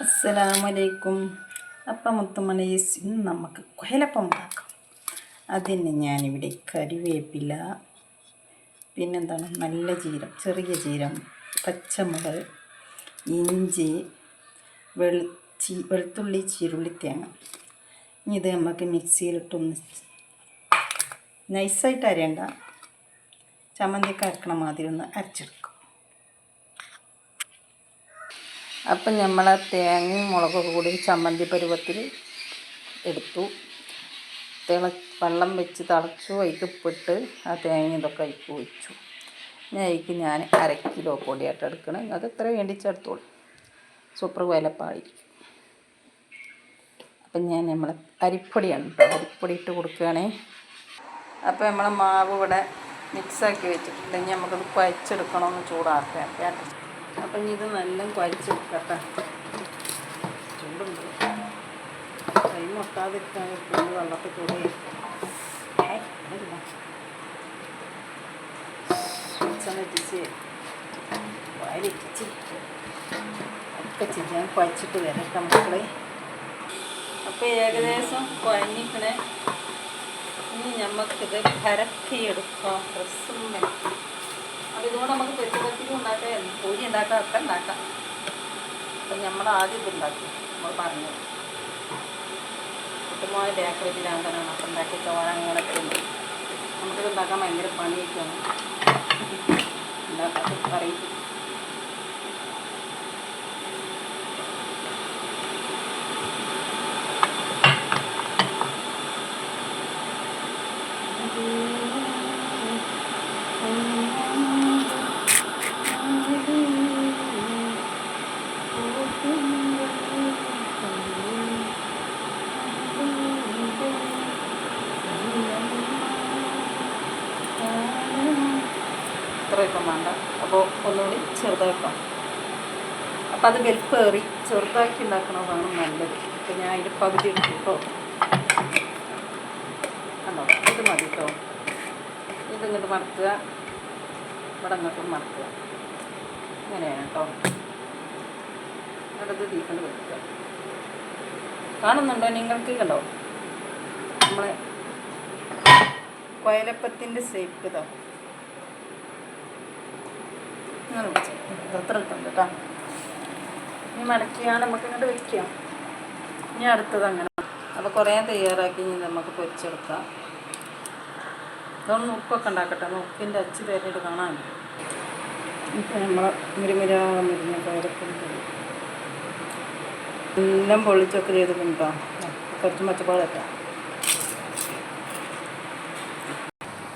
അസ്സലാമലൈക്കും. അപ്പം മുത്തുമണീസ്, ഇന്ന് നമുക്ക് കുഴലപ്പം ഉണ്ടാക്കാം. അതിന് ഞാനിവിടെ കറിവേപ്പില, പിന്നെന്താണ് നല്ല ജീരം, ചെറിയ ജീരം, പച്ചമുളക്, ഇഞ്ചി, വെളുത്തുള്ളി, ചീരുള്ളി, തേങ്ങ. ഇനി ഇത് നമുക്ക് മിക്സിയിലിട്ടൊന്ന് നൈസായിട്ട് അരയണ്ട, ചമ്മന്തിയൊക്കെ അരക്കണ മാതിരി ഒന്ന് അരച്ചെടുക്കും. അപ്പം നമ്മൾ തേങ്ങയും മുളകൊക്കെ കൂടി ചമ്മന്തി പരുവത്തിൽ എടുത്തു. വെള്ളം വെച്ച് തിളച്ചു, അതിൽ ഉപ്പിട്ട് ആ തേങ്ങ ഇതൊക്കെ അതിൽ ഒഴിച്ചു. അതിലേക്ക് ഞാൻ 1/2 കിലോ പൊടിയായിട്ട് എടുക്കണം. അത് എത്ര വേണ്ടിച്ചെടുത്തോളൂ. സൂപ്പർ വേലപ്പാടിരിക്കും. അപ്പം ഞാൻ അരിപ്പൊടിയാണ് കേട്ടോ, അരിപ്പൊടി ഇട്ട് കൊടുക്കുകയാണേ. അപ്പോൾ നമ്മളെ മാവ് ഇവിടെ മിക്സാക്കി വെച്ചിട്ടുണ്ടെങ്കിൽ നമുക്കത് കുഴച്ചെടുക്കണമെന്ന് ചൂടാക്കാം. അപ്പം ഇത് നല്ല കുഴച്ചെടുക്കട്ടെ. ചൂടുണ്ട്, കൈ മുട്ടാതിരിക്കാൻ വെള്ളത്തിൽ കൂടി വെച്ച് വാരിച്ച് ഒക്കെ ചെയ്യാൻ കുഴച്ചിട്ട് വരട്ടെ മക്കളെ. അപ്പോൾ ഏകദേശം കുഴഞ്ഞിക്കണേ. ഇനി നമുക്കിത് പരത്തിയെടുക്കാം. ഡ്രസ്സും വെക്കും. അപ്പോൾ ഇതുകൊണ്ട് നമുക്ക് പെരുപ്പത്തിലും ഉണ്ടാക്കാം, പൂരി ഉണ്ടാക്കാം, ഒക്കെ ഉണ്ടാക്കാം. അപ്പം നമ്മൾ ആദ്യം ഇതുണ്ടാക്കി നമ്മൾ പറഞ്ഞത് കുട്ടുമായ ബേക്കറിയിലാകാനാണ്. അപ്പം ഉണ്ടാക്കി ചോരങ്ങളൊക്കെ ഉണ്ട്. നമുക്കിത് ഉണ്ടാക്കാൻ ഭയങ്കര പണിയൊക്കെയാണ്. ഉണ്ടാക്കാൻ പറയും. ഇപ്പം വേണ്ട, അപ്പോൾ ഒന്നുകൂടി ചെറുതാക്കാം. അപ്പം അത് വലിപ്പേറി ചെറുതാക്കി ഉണ്ടാക്കണതാണ് നല്ലത്. അപ്പം ഞാൻ അതിൻ്റെ പകുതി എടുക്കും കേട്ടോ. കണ്ടോ, ഇത് മതി കേട്ടോ. ഇതിങ്ങോട്ട് മറക്കുക, ഇവിടെ അങ്ങോട്ടും മറക്കുക. ഇങ്ങനെയാണ് കേട്ടോ. അടുത്ത് തീക്കൊണ്ട് വെക്കുക. കാണുന്നുണ്ടോ നിങ്ങൾക്ക്? കണ്ടോ, നമ്മളെ കുഴലപ്പത്തിൻ്റെ ഷേപ്പ് ഇതോ ഇങ്ങനെ വെച്ച് അത്ര ഇട്ടുണ്ട് കേട്ടോ. ഇനി മടക്കിയാണ് നമുക്ക് ഇങ്ങോട്ട് വയ്ക്കാം. ഇനി അടുത്തത് അങ്ങനെ. അപ്പോൾ കുറേ തയ്യാറാക്കി ഇനി നമുക്ക് പൊരിച്ചെടുക്കാം. ഇതൊന്ന് ഉപ്പൊക്കെ ഉണ്ടാക്കട്ടെ. ഉപ്പിൻ്റെ അച്ച് തേടിയിട്ട് കാണാൻ. ഇപ്പം നമ്മൾ മുരിമുരിഞ്ഞ കുഴലപ്പം എല്ലാം പൊള്ളിച്ചൊക്കെ ചെയ്തിട്ടുണ്ടോ. കുറച്ച് പച്ചപ്പാടൊക്കെ.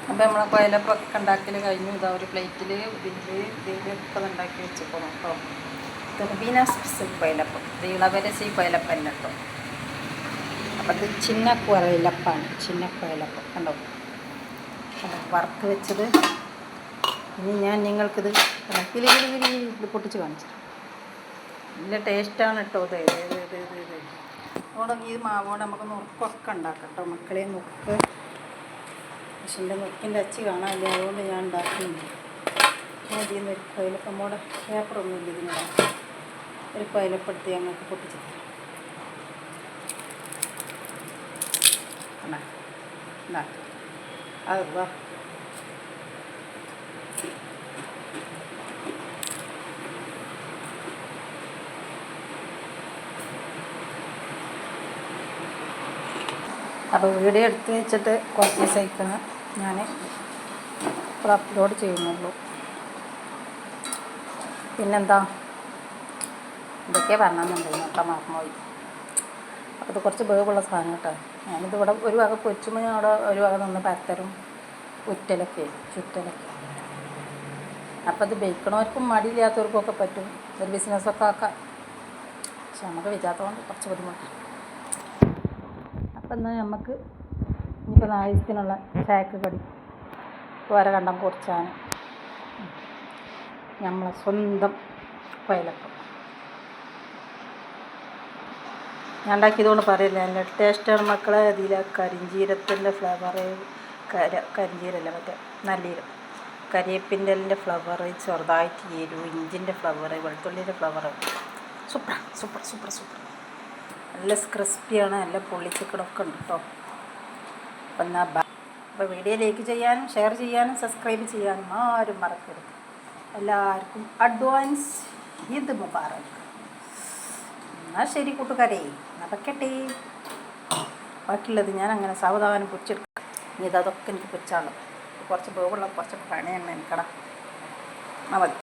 അപ്പോൾ നമ്മളെ കുഴലപ്പൊക്കെ ഉണ്ടാക്കൽ കഴിഞ്ഞു. ഇതാ ഒരു പ്ലേറ്റിൽ ഇതിലൊക്കെ ഉണ്ടാക്കി വെച്ചപ്പോൾ കേട്ടോ. തെർബീന സ്പെഷ്യൽ കുഴലപ്പം, ഇളവരസി കുഴലപ്പം അല്ല കേട്ടോ. അപ്പം ഇത് ചിന്ന കുഴലപ്പാണ്, ചിന്ന കുഴലപ്പം. കണ്ടോ, വറുത്ത് വെച്ചത്. ഇനി ഞാൻ നിങ്ങൾക്കിത് ഇത് പൊട്ടിച്ച് കാണിച്ചു. നല്ല ടേസ്റ്റാണ് കേട്ടോ. അതുകൊണ്ട് ഈ മാവോടെ നമുക്ക് നുറുക്കൊക്കെ ഉണ്ടാക്കാം കേട്ടോ മക്കളെ. നുറുക്ക് പക്ഷെ എൻ്റെ നുറുക്കിൻ്റെ അച്ച് കാണാനില്ല, അതുകൊണ്ട് ഞാൻ ഉണ്ടാക്കുന്നുണ്ട്. ഇതിൽ നിന്ന് ഒരു കുഴലപ്പം കൂടെ പേപ്പറൊന്നുമില്ല ഇതിനിടാൻ. ഒരു കുഴലപ്പെടുത്തി ഞങ്ങൾക്ക് പൊട്ടിച്ച് അത് വാ. അപ്പോൾ വീഡിയോ എടുത്ത് വെച്ചിട്ട് കുറച്ച് ദിവസമായിക്കണം ഞാൻ ഇപ്പോൾ അപ്ലോഡ് ചെയ്യുന്നുള്ളൂ. പിന്നെന്താ ഇതൊക്കെ പറഞ്ഞെന്നുണ്ടെങ്കിൽ ഒക്കെ മറന്നുപോയി. അപ്പോൾ ഇത് കുറച്ച് വേവുള്ള സാധനം കേട്ടോ. ഞാനിത് ഇവിടെ ഒരു വക പൊരിച്ചുമ്പോൾ ഞാൻ അവിടെ ഒരു വക നിന്ന് പരത്തരും ചുറ്റലൊക്കെ. അപ്പോൾ ഇത് ബേക്കണവർക്കും മടിയില്ലാത്തവർക്കും ഒക്കെ പറ്റും. ഒരു ബിസിനസ്സൊക്കെ ആക്കാം. പക്ഷെ നമുക്ക് വിചാരിച്ചതുകൊണ്ട് കുറച്ച് ബുദ്ധിമുട്ടാണ്. അപ്പം എന്നാൽ നമുക്ക് ഇനിയിപ്പോൾ ആവശ്യത്തിനുള്ള ചായക്ക് കടി വേറെ കണ്ടം കുറച്ചാണ് നമ്മളെ സ്വന്തം കുഴലപ്പം. ഞാൻ ഉണ്ടാക്കിയതുകൊണ്ട് പറയില്ല, നല്ല ടേസ്റ്റാണ് മക്കളെ. അതിൽ കരിഞ്ചീരത്തിൻ്റെ ഫ്ലേവർ, കരിഞ്ചീരല്ല മറ്റേ നല്ലീരം, കരിയേപ്പിൻ്റെ ഫ്ലവർ, ചെറുതായിട്ട് എരിവ്, ഇഞ്ചിൻ്റെ ഫ്ലവർ, വെളുത്തുള്ളിൻ്റെ flavour, super super super super. നല്ല ക്രിസ്പിയാണ്, നല്ല പൊള്ളിച്ചിക്കണൊക്കെ ഉണ്ട് കേട്ടോ. അപ്പം എന്നാൽ അപ്പോൾ വീഡിയോ ലൈക്ക് ചെയ്യാനും ഷെയർ ചെയ്യാനും സബ്സ്ക്രൈബ് ചെയ്യാനും ആരും മറക്കരുത്. എല്ലാവർക്കും അഡ്വാൻസ് ഈദ് മുബാറക്. എന്നാൽ ശരി കൂട്ടുകാരെ, നടക്കട്ടെ. ബാക്കിയുള്ളത് ഞാൻ അങ്ങനെ സാവധാനം പൊരിച്ചെടുക്കും. ഇനി അതൊക്കെ എനിക്ക് പൊരിച്ചാണല്ലോ. കുറച്ച് വേവുള്ള കുറച്ച് പണിയാണ് എനിക്കടാ. മതി.